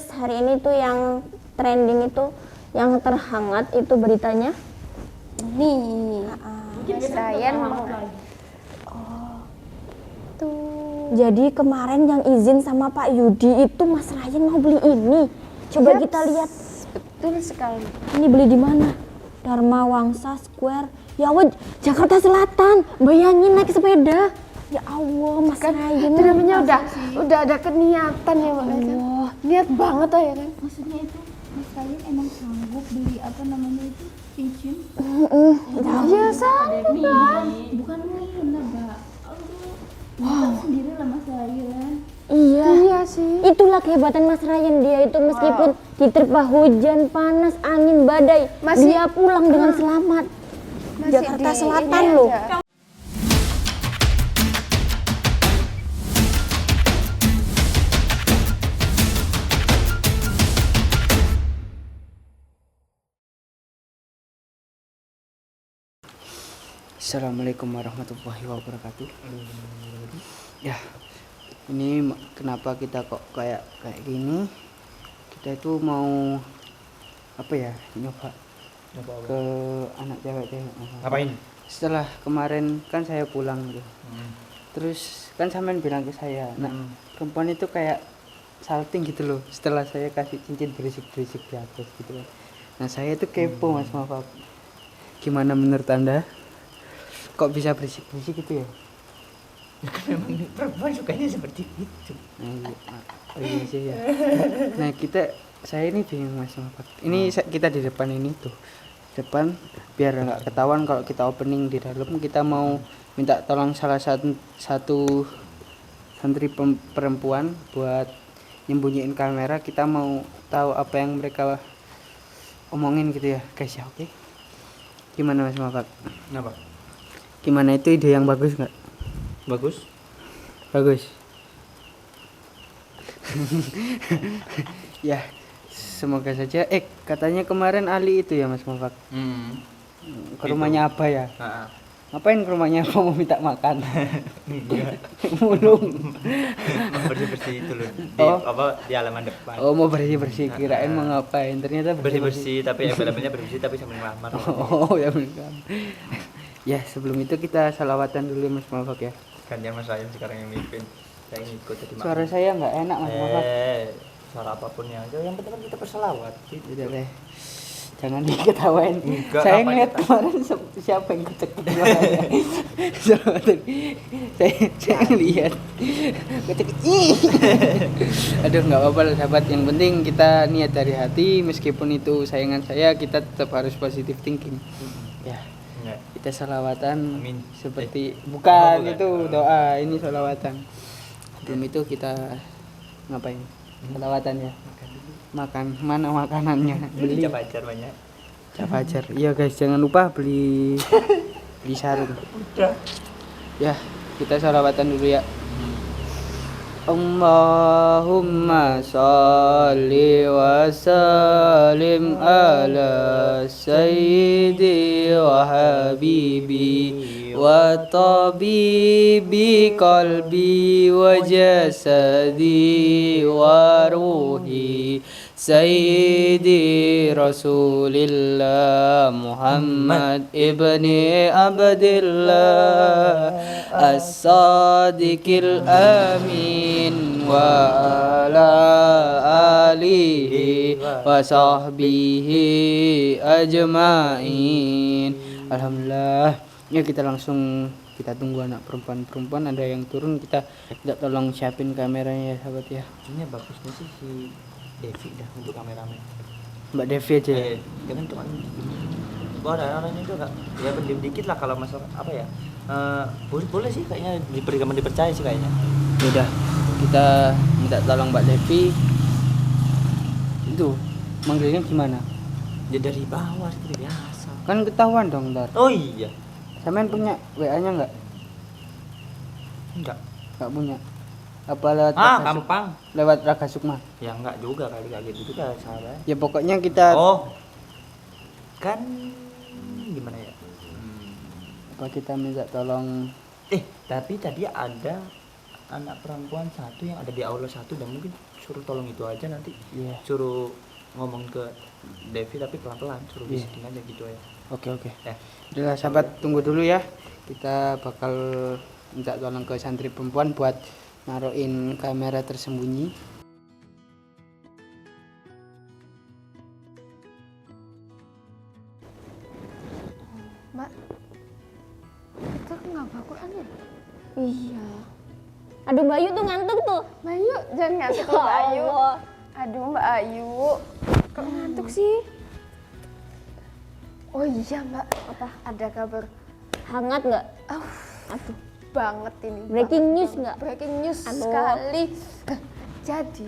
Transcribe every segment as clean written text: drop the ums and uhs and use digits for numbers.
Terus hari ini tuh yang trending itu, yang terhangat itu beritanya nih. Ryan mau. Tuh. Jadi kemarin yang izin sama Pak Yudi itu Mas Ryan mau beli ini. Coba kita lihat. Betul sekali. Ini beli di mana? Dharma Wangsa Square. Ya Allah, Jakarta Selatan. Bayangin naik sepeda. Ya Allah, Mas Ryan. Itu namanya udah ada keniatan ya Mbak. Niat banget ya kan. Maksudnya itu Mas Ryan emang sanggup beli apa namanya itu cincin? Iya sanggup. Bukan bener Mbak. Wow. Sendiri lah Mas Ryan. Iya sih. Itulah kehebatan Mas Ryan, dia itu meskipun diterpa hujan, panas, angin, badai, dia pulang dengan selamat. Jakarta Selatan loh. Assalamualaikum warahmatullahi wabarakatuh. Ya, ini kenapa kita kok kayak gini? Kita itu mau apa ya? Nyoba ke anak cewek-cewek. Ngapain? Setelah kemarin kan saya pulang gitu. Terus kan sampean bilang ke saya, nah perempuan itu kayak salting gitu loh. Setelah saya kasih cincin berisik-berisik di atas gitu kan. Nah saya itu kepo Mas Mafak. Gimana menurut Anda? Kok bisa berisik-berisik gitu ya? Ya kan memang perempuan sukanya seperti itu. Iya sih ya. Nah saya ini bingung Mas Mafak. Ini kita di depan ini tuh. Depan biar nggak ketahuan kalau kita opening di dalam, kita mau minta tolong salah satu santri perempuan buat nyembunyiin kamera. Kita mau tahu apa yang mereka omongin gitu ya guys ya. Oke. Gimana Mas Mafak? Kenapa? Gimana, itu ide yang bagus nggak? Bagus. Ya semoga saja. Katanya kemarin Ali itu ya Mas Mafak ke rumahnya apa ya? Ngapain ke rumahnya apa, mau minta makan? Mulung Mau bersih itu loh di halaman depan. Oh, mau bersih kirain mau ngapain, ternyata bersih tapi embel-embelnya bersih tapi sambil ngelamar. Oh ya benar. Ya sebelum itu kita salawatan dulu Mas Mafak ya. Gantian Mas Ryan sekarang yang mimpin, saya ngikut jadi Suara saya nggak enak Mas Mafak. Suara apapun yang penting kan kita berselawat. Tidak deh, jangan diketawain. Saya ngeliat kemarin siapa yang kecek suaranya. saya ngeliat kecek. Aduh, nggak apa-apa lah sahabat, yang penting kita niat dari hati. Meskipun itu sayangan saya, kita tetap harus positive thinking ya. Kita salawatan. Amin. Seperti bukan itu doa, ini salawatan. Sebelum itu kita ngapain? Salawatan ya. Makan, mana makanannya? Beli Capajar banyak. Capajar. Iya guys, jangan lupa beli sarung. Udah. Ya, kita salawatan dulu ya. Allahumma sholli wa sallim ala sayyidi wa habibi wa tabibi qalbi wa jasadi wa ruhi Sayyidi Rasulillah Muhammad ibni Abdillah As-Sadiqil Amin wa ala alihi wa sahbihi ajma'in. Alhamdulillah. Ya kita tunggu anak perempuan ada yang turun, kita tolong siapin kameranya ya sahabat ya. Ini bagusnya sih si Devi dah untuk kameramen. Mbak Devi aja ya. Dia kan cuma ada orangnya itu enggak ya, pendiam dikit lah kalau masalah apa ya. Boleh sih kayaknya, dipercaya sih kayaknya. Udah, kita minta tolong Mbak Devi. Itu manggilnya gimana? Ya dari bawah seperti biasa. Kan ketahuan dong ntar. Oh iya. Sampean punya WA-nya enggak? Enggak Punya. Apa lewat gampang. Lewat Raga Sukma? Ya enggak juga kali kayak gitu juga salah. Ya pokoknya kita kan gimana ya? Apa kita minta tolong? Tapi tadi ada anak perempuan satu yang ada di aula satu, dan mungkin suruh tolong itu aja nanti. Iya. Suruh ngomong ke Devi tapi pelan-pelan, suruh Iya. bisikin aja gitu ya. Oke. Ya. Udah sahabat, tunggu dulu ya. Kita bakal minta tolong ke santri perempuan buat naruhin kamera tersembunyi. Mbak, kita nggak Quran ya? Iya. Aduh Mbak Ayu tuh ngantuk tuh. Mbak Ayu, jangan ngantuk Ya Mbak Ayu. Allah. Aduh Mbak Ayu, kok ngantuk sih? Oh iya Mbak, apa? Ada kabar Hangat nggak? aduh banget ini. Breaking banget, news banget. nggak? Breaking news Aduh. sekali. Jadi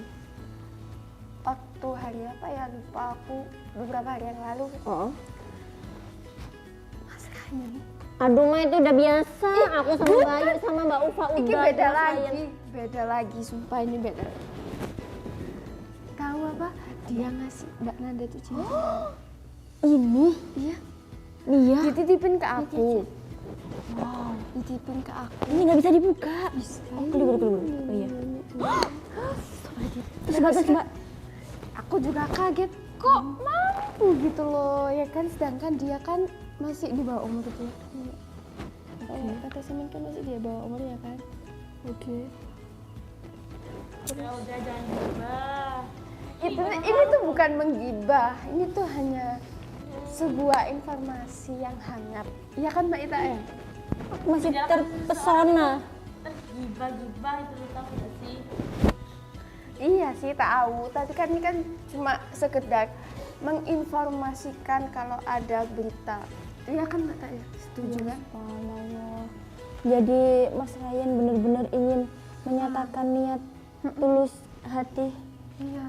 waktu hari apa ya, lupa aku, beberapa hari yang lalu Oh. Mas Ryan Aduh Mbak, itu udah biasa. Aku sama Mbak Ayu sama Mbak Ufa ini udah. beda Mas Ryan. lagi, beda lagi, sumpah ini beda. Tahu apa? Dia ngasih Mbak Nanda tuh cincin. Ini Iya, dia. dititipin ke aku. Wow, dititipin ke aku. Ini nggak bisa dibuka. Oh, kelibur. Oh iya. Terus Mbak. Aku juga kaget, kok mampu gitu loh, ya kan, sedangkan dia kan masih di bawah umur gitu. Kata Semin kan masih di bawah umur ya kan. Oke. Ya udah jangan gibah. Ini tuh bukan menggibah, ini tuh hanya sebuah informasi yang hangat. Iya kan Mbak Ita ya? Aku masih terpesona. Gibah itu lu tahu gak sih? Iya sih tahu, tapi kan ini kan cuma sekedar menginformasikan kalau ada berita. Iya kan Mbak Ita ya? Setuju kan? Subhanallah. Jadi Mas Ryan benar-benar ingin menyatakan niat tulus hati Iya.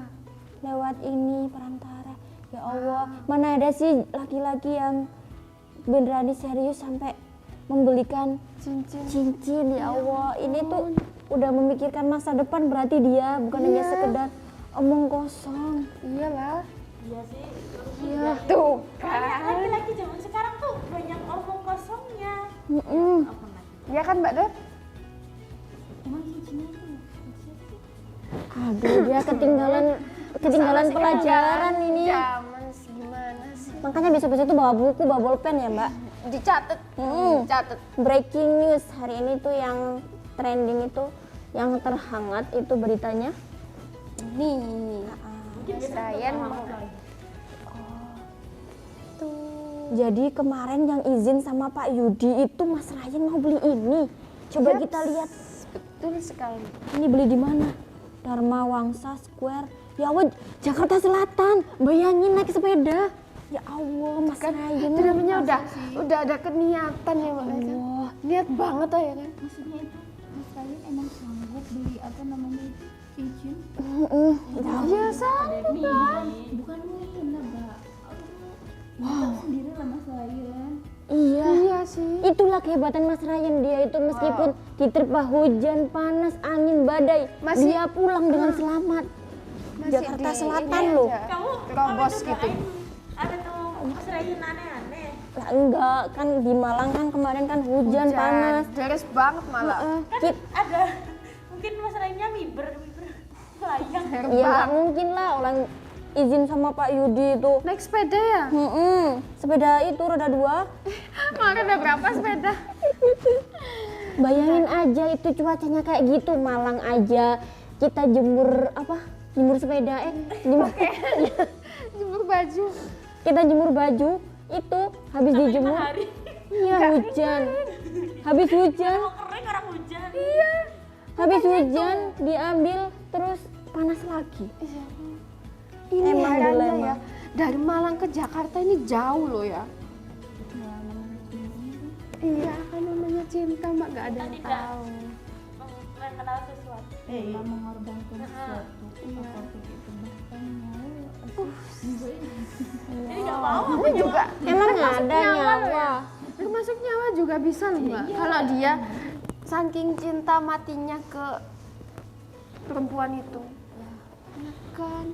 lewat ini perantara. Ya Allah, mana ada sih laki-laki yang berani serius sampai membelikan cincin. Ya Allah, ini tuh udah memikirkan masa depan, berarti dia bukan hanya sekedar omong kosong. Iyalah. Iya sih. Iya. Tuh Banyak kan. laki-laki zaman sekarang tuh banyak omong kosongnya. Apa lagi? Iya kan Mbak Dot? Emang cincinnya itu siapa sih? Aduh, dia ketinggalan pelajaran ini. Zaman gimana sih? Makanya besok-besok tuh bawa buku, bawa bolpen ya, Mbak. Dicatat. Dicatat. Breaking news hari ini tuh yang trending itu, yang terhangat itu beritanya. Nih. Mas Ryan Jadi kemarin yang izin sama Pak Yudi itu Mas Ryan mau beli ini. Coba kita lihat. Betul sekali. Ini beli di mana? Dharma Wangsa Square. Ya Allah, Jakarta Selatan. Bayangin naik sepeda. Ya Allah, Mas Ryan. Itu namanya udah ada keniatan ya Mbak Ryan. Niat banget ya kan? Maksudnya itu Mas Ryan emang sanggup beli apa namanya itu cincin? Iya sanggup lah. Bukan mungkin lah, Mbak. Wow. Sendiri lah Mas Ryan. Iya. Iya sih. Itulah kehebatan Mas Ryan, dia itu meskipun diterpa hujan, panas, angin, badai, dia pulang dengan selamat. Jakarta Selatan loh. Kamu Terobos apa gitu. Ada tuh Mas Ryan aneh-aneh. Lah enggak, kan di Malang kan kemarin kan hujan, panas. Deres banget malah. Kan ada mungkin Mas Ryan-nya miber layang. Iya nggak mungkin lah orang izin sama Pak Yudi itu. Naik sepeda ya? Sepeda itu roda 2. Kemarin ada berapa sepeda? Bayangin aja itu cuacanya kayak gitu, Malang aja kita jemur jemur sepeda Jemur baju. kita jemur baju itu habis dijemur Hari. iya hujan habis hujan Mau kering orang hujan. Iya. habis hujan diambil terus panas lagi. Ini Emang herannya dilema. ya. Dari Malang ke Jakarta ini jauh loh ya. Iya kan namanya cinta Mbak, gak ada yang Tidak. tahu. Mengenal sesuatu. Iya, mengorbankan sesuatu apapun itu bahkan nyawa. Jadi nggak mau Ini juga Emang termasuk ada loh nyawa. ya. Termasuk nyawa juga bisa loh Mbak. Kalau dia saking cinta matinya ke perempuan itu. Ya kan.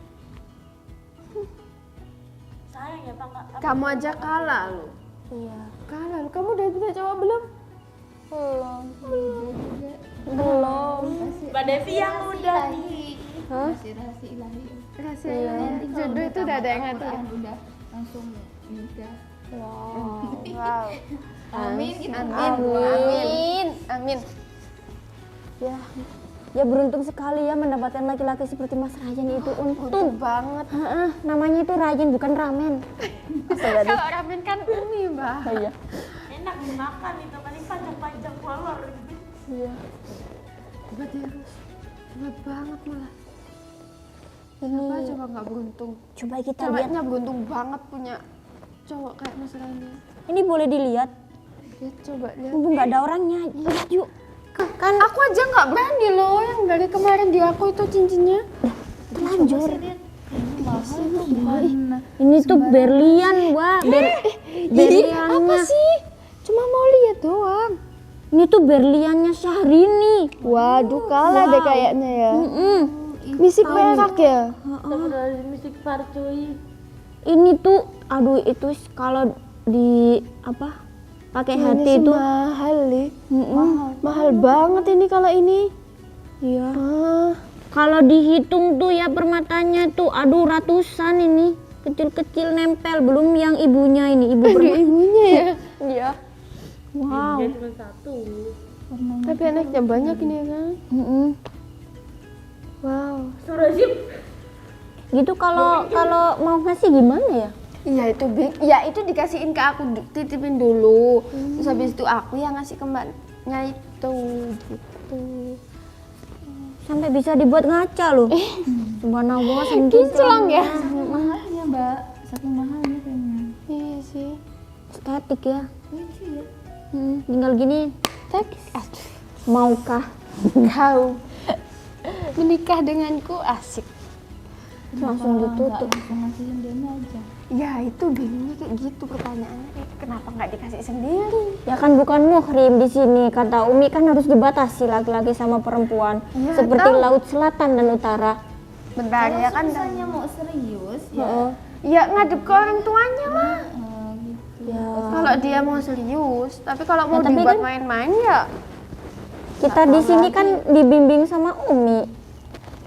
sayang ya Pak. Kamu aja kalah loh. Iya. Kalah loh. Kamu udah punya cowok belum? Belum. Dia juga Belum. Mbak Devi yang udah nih. Masih rahasia ilahi. Rahasia ilahi. Jodoh itu udah ada yang ngatur ya? Udah langsung nikah. Wow. Amin gitu. Amin. Ya, ya beruntung sekali ya mendapatkan laki-laki seperti Mas Rayan itu. Untung banget. Namanya itu Rayan bukan ramen. Kalau ramen kan mie, Mbak. Iya. Enak dimakan itu paling panjang-panjang molor gitu. Iya. Hebat ya, Rus. Hebat banget malah. Ini Siapa coba nggak beruntung? coba kita lihat. Ceweknya beruntung banget punya cowok kayak Mas Rani. Ini boleh dilihat. Ya coba lihat. Mumpung nggak ada orangnya. Lihat yuk. Kan aku aja nggak berani loh yang dari kemarin di aku itu cincinnya. Telanjur. Mahal tuh bukan. Ini tuh berlian, wah. Berliannya. Apa sih? Cuma mau lihat doang. Ini tuh berliannya Syahrini. Waduh, kalah deh kayaknya ya. Misik perak ya? Musik parcuy. Ini tuh, aduh itu kalau di apa? Pakai hati itu. Mahal nih. Mahal banget ini kalau ini. Iya. Ah, Kalau dihitung tuh ya permatanya tuh, aduh ratusan ini. Kecil-kecil nempel, belum yang ibunya ini, ibu permata. ibunya ya. Iya. Wow. Dia cuma satu. Tapi anaknya banyak ini kan. Wow. Surajib. Gitu kalau mau ngasih gimana ya? Iya itu itu dikasihin ke aku, titipin dulu. Terus habis itu aku yang ngasih ke mbaknya itu gitu. Sampai bisa dibuat ngaca loh. Subhanallah, saking Kinclong ya. Mahalnya Mbak, saking mahalnya kayaknya. Iya sih. estetik ya. Iya sih ya. Tinggal gini. Maukah Kau menikah denganku asik. langsung ditutup? Langsung ngasihin dia aja. Ya itu bingungnya kayak gitu pertanyaannya. Kenapa nggak dikasih sendiri? Ya kan bukan muhrim di sini. Kata Umi kan harus dibatasi laki-laki sama perempuan. Ya, Seperti tahu. laut selatan dan utara. Bentar ya kan. Misalnya mau serius ya. Heeh. Ya ngadep ke orang tuanya lah. Gitu. Ya. Kalau dia mau serius, tapi kalau mau tapi dibuat kan- main-main ya. Kita di sini kan dibimbing sama Umi.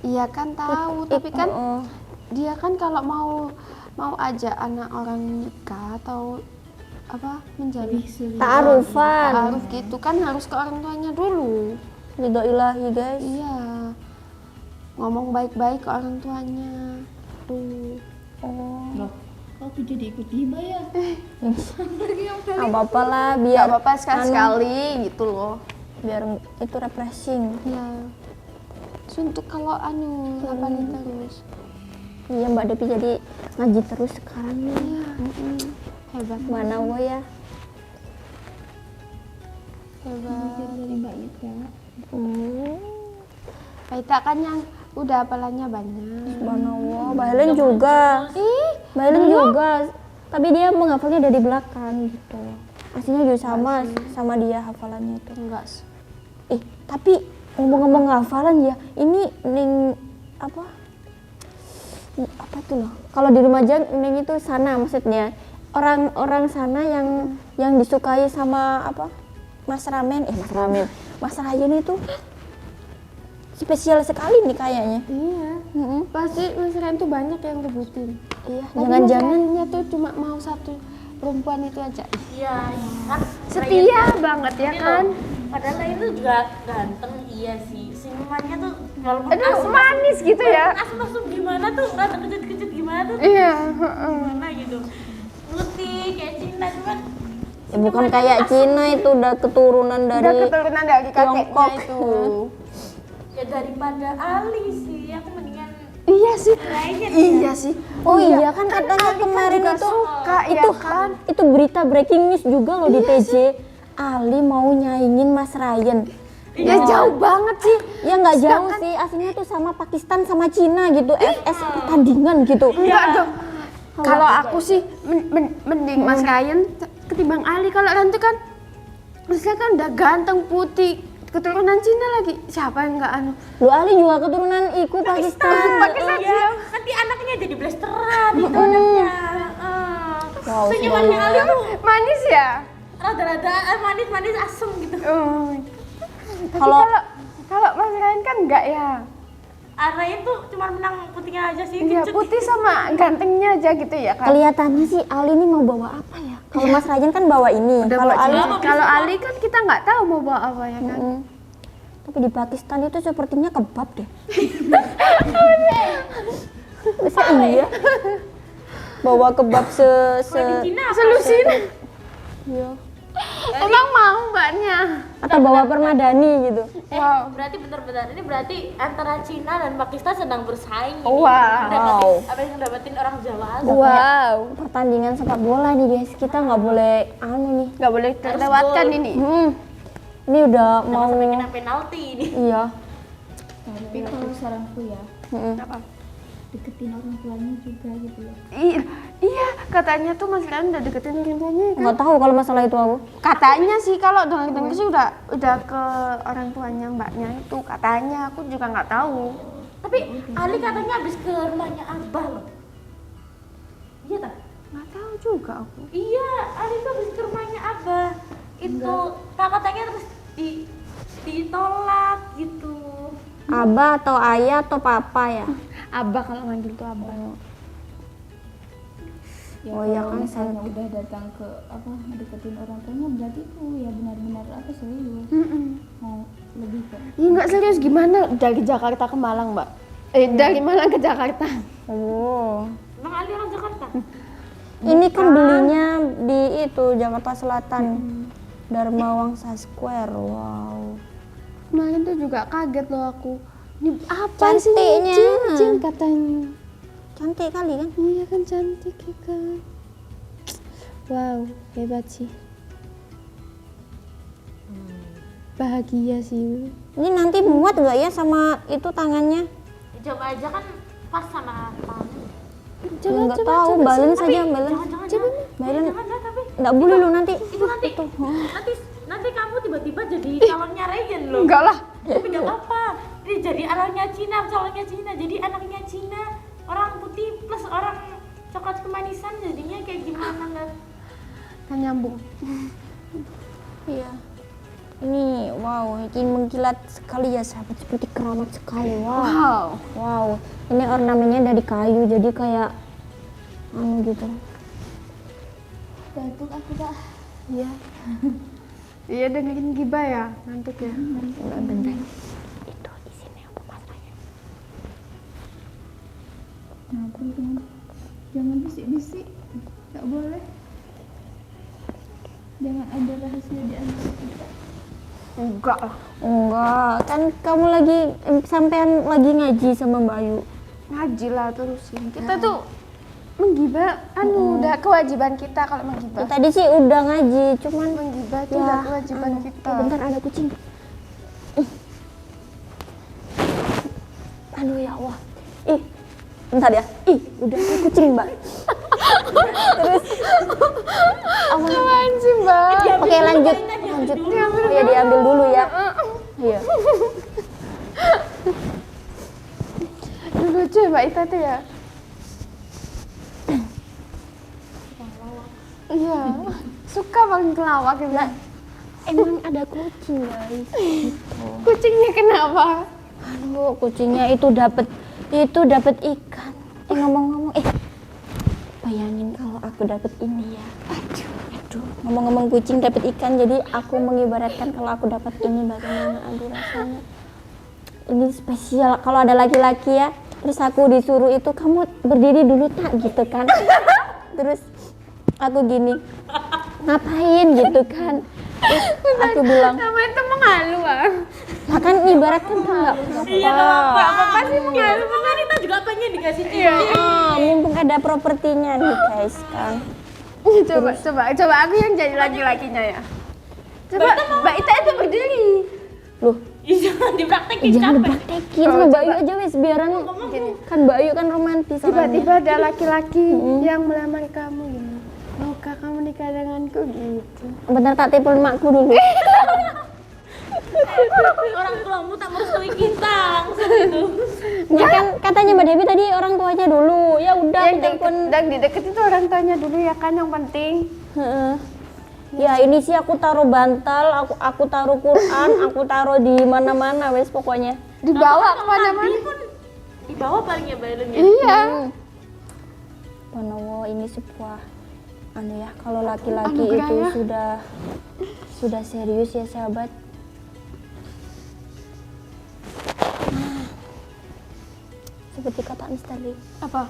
Iya kan tahu, tapi kan Heeh. dia kan kalau mau ajak anak orang nikah atau apa menjalin Ta'arufan. taaruf gitu kan harus ke orang tuanya dulu. Ridho ilahi guys. Iya. Ngomong baik-baik ke orang tuanya. Tuh. Loh, kok aku jadi ikut tiba ya? Nggak apa-apa lah Gak biar apa-apa sekali-sekali gitu loh. biar itu refreshing. Iya. Terus untuk kalau ngapain terus? Iya Mbak Devi jadi ngaji terus sekarang nih. Iya. Hebat. Mana wo ya? Hebat. Dari Mbak Ita. Kaita kan yang udah hafalannya banyak. Subhanallah. Mbak Helen juga. Mbak Helen juga. Tapi dia menghafalnya dari belakang gitu. Aslinya juga sama dia hafalannya itu. Enggak. Tapi ngomong-ngomong hafalan ya, ini Ning apa tuh loh? Kalau di Lumajang Ning itu sana maksudnya orang sana yang disukai sama apa? Mas Ramen, Mas Rayan itu spesial sekali nih kayaknya. Iya. Pasti Mas Ren tuh banyak yang rebutin. Iya, Tapi jangan-jangan Mas Rennya tuh cuma mau satu perempuan itu aja. Iya, kan Setia banget ya kan? Padahal itu juga ganteng, iya sih. Senyumannya tuh walaupun Aduh, manis gitu ya. asem gimana tuh, rada kecut-kecut gimana tuh, Iya. gimana gitu. Putih kayak Cina cuman ya bukan kayak Cina itu udah keturunan Udah dari keturunan dari kakeknya Tiongkok. itu. ya daripada Ali sih, aku mendingan Iya sih. Ryan. Iya sih. Oh iya kan katanya kemarin juga itu suka itu ya kan? itu berita breaking news juga loh di TJ. Ali mau nyaingin Mas Ryan. Ya jauh banget sih. Ya nggak jauh sih, aslinya tuh sama Pakistan sama Cina gitu, FS pertandingan gitu. Enggak dong. Kalau aku sih mending Mas Ryan ketimbang Ali. Kalau nanti kan maksudnya kan udah ganteng putih keturunan Cina lagi. Siapa yang enggak Lu Ali juga keturunan iku Pakistan. Iya, nanti anaknya jadi blasteran itu anaknya. Wow, Senyumannya Ali tuh manis ya? rada-rada manis-manis asem gitu. Tapi Kalau kalau Mas Ryan kan enggak ya. Ara itu cuma menang putihnya aja sih. Iya, kecut. putih sama gantengnya aja gitu ya kan. kelihatannya sih Ali ini mau bawa apa ya? Kalau Mas Ryan kan bawa ini. Kalau Ali Kalau Ali kan kita nggak tahu mau bawa apa ya kan. tapi di Pakistan itu sepertinya kebab deh. Masa iya? Bawa kebab Cina apa? Selusin. Iya. Emang mau mbaknya? Atau bawa permadani gitu. Wow. Berarti benar-benar ini berarti antara Cina dan Pakistan sedang bersaing. ini. Wow. Dapetin- apa yang dapetin orang Jawa aja. Wow. Pertandingan sepak bola nih guys. Kita nggak boleh nih. Nggak boleh terlewatkan gol. ini. Ini udah mau Sampai kena penalti ini. iya. Tapi kalau saranku ya, Apa? deketin orang tuanya juga gitu loh. Iya, katanya tuh Mas Ryan udah deketin orang tuanya ya kan? Nggak tahu kalau masalah itu aku. Katanya sih kalau dengar sih udah ke orang tuanya mbaknya itu katanya, aku juga nggak tahu. Tapi Ali katanya habis ke rumahnya Abah loh. Iya tak? Nggak tahu juga aku. Iya, Ali tuh habis ke rumahnya Abah. Itu katanya terus ditolak gitu. Abah atau ayah atau papa ya? Abah kalau manggil tuh abah. Ya, Oh iya kalau kan, misalnya udah datang ke apa deketin orang tuanya berarti itu ya benar-benar apa serius mau lebih ke Iya nggak serius gimana dari Jakarta ke Malang mbak? Dari Malang ke Jakarta. Oh. Emang Ali orang Jakarta? Ini kan belinya di itu Jakarta Selatan. Dharma Wangsa Square. Wow. Kemarin tuh juga kaget loh aku. Ini apa Cantiknya. sih? Cincin katanya. Cantik kali kan? Iya kan cantik ya kan. Wow, hebat sih. Bahagia sih. Ini nanti muat nggak ya sama itu tangannya? Coba aja kan pas sama kamu. Ya, nggak tahu, balance saja, balance. Jangan, Balance. jangan, tapi Nggak boleh lu nanti. itu nanti kamu tiba-tiba jadi calonnya Ryan loh. Enggak lah. Tapi nggak apa. Ini jadi anaknya Cina, calonnya Cina. Jadi anaknya Cina, orang putih plus orang coklat kemanisan jadinya kayak gimana nggak? Kan nyambung. Iya. Ini wow, ini mengkilat sekali ya sahabat, seperti keramat sekali. Wow. Wow. Wow. Ini ornamennya dari kayu jadi kayak gitu. batuk aku tak. Iya. Iya dengerin gibah ya, ngantuk ya. Bentar. Itu di sini apa masalahnya? Kenapa itu? Jangan bisik-bisik, nggak boleh. Jangan ada rahasia di antara kita. Enggak lah. Enggak, kan kamu lagi sampean lagi ngaji sama Mbak Ayu. Ngaji lah terusin. Kita tuh menggibah, udah kewajiban kita kalau menggibah. Tadi sih udah ngaji, cuman Menggibah itu Ya, udah kewajiban kita. bentar ada kucing. Aduh ya Allah. Bentar ya. Udah ada kucing, Mbak. Terus Apaan sih mbak? oke lanjut. Iya diambil dulu ya. Iya. Lucu ya mbak Ita tuh ya. Iya. Suka paling kelawak gitu. Emang ada kucing, guys. Kucingnya kenapa? Aduh, kucingnya itu dapat ikan. Ngomong-ngomong, bayangin kalau aku dapat ini ya. Aduh, ngomong-ngomong kucing dapat ikan, jadi aku mengibaratkan kalau aku dapat ini bagaimana? Aduh rasanya. Ini spesial. Kalau ada laki-laki ya, terus aku disuruh itu kamu berdiri dulu tak gitu kan? Terus aku gini, ngapain gitu kan? Terus aku bilang, Nama itu mengalu ah. lah kan ibaratkan kan nggak apa-apa. Apa sih mengalu? Kan kita juga pengen dikasih Mumpung ada propertinya nih guys kan. Coba aku yang jadi laki-lakinya ya. Coba mbak Ita itu berdiri. Loh, Jangan dipraktekin jangan capek. dipraktekin sama Mbak Ayu aja wes biaran kan Mbak Ayu kan romantis Tiba-tiba ada laki-laki yang melamar kamu gini. Maukah kamu nikah denganku gitu? bentar tak telepon makku dulu. Orang tuamu tak merestui kita langsung itu. Ya kan katanya Mbak Dewi tadi orang tuanya dulu. Ya udah aku Yang telepon. deket, dan di deket itu orang tanya dulu ya kan yang penting. Heeh. Ya ini sih aku taruh bantal, aku taruh Quran, aku taruh di mana-mana wes pokoknya. Dibawa kemana-mana. Di bawah paling ya balonnya. Iya. Panowo ini sebuah anu ya, kalau laki-laki Anugerah itu ya. sudah serius ya sahabat. Seperti kata Mr. Lee. Apa?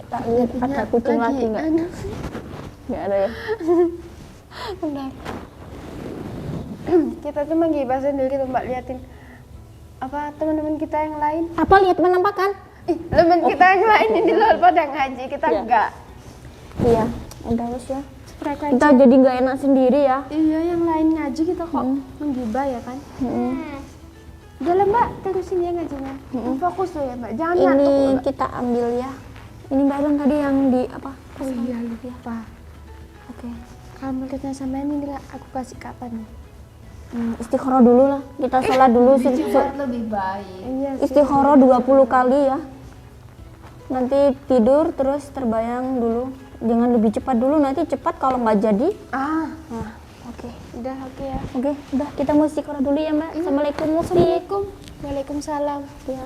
Tak lihat ada kucing lagi nggak? Anu. Nggak ada ya. Benar. Kita tuh menggibah sendiri tuh Mbak, liatin apa teman-teman kita yang lain. Apa lihat penampakan? Ih, teman kita yang lain ini loh pada ngaji, kita Iya. enggak. Iya, udah wes ya. Mereka Kita jadi nggak enak sendiri ya. iya yang lain ngaji kita kok menggibah ya kan. Mm-mm. Udah lah Mbak, terusin ya ngajinya. Fokus tuh ya Mbak, jangan Ini ngantuk loh, Mbak. kita ambil ya. Ini balon tadi yang di apa? Oh iya lupa. Oke. Kalau menurutnya sama ini nggak aku kasih kapan nih? Istikharah dulu lah. Kita sholat dulu lebih baik. Iya sih. istikharah 20 kali ya. Nanti tidur terus terbayang dulu. Jangan lebih cepat dulu, nanti cepat kalau nggak jadi. Ah, Nah, oke. udah oke ya. Oke, udah kita mau istikharah dulu ya, Mbak. Assalamualaikum Mufti. Assalamualaikum. Waalaikumsalam. Ya.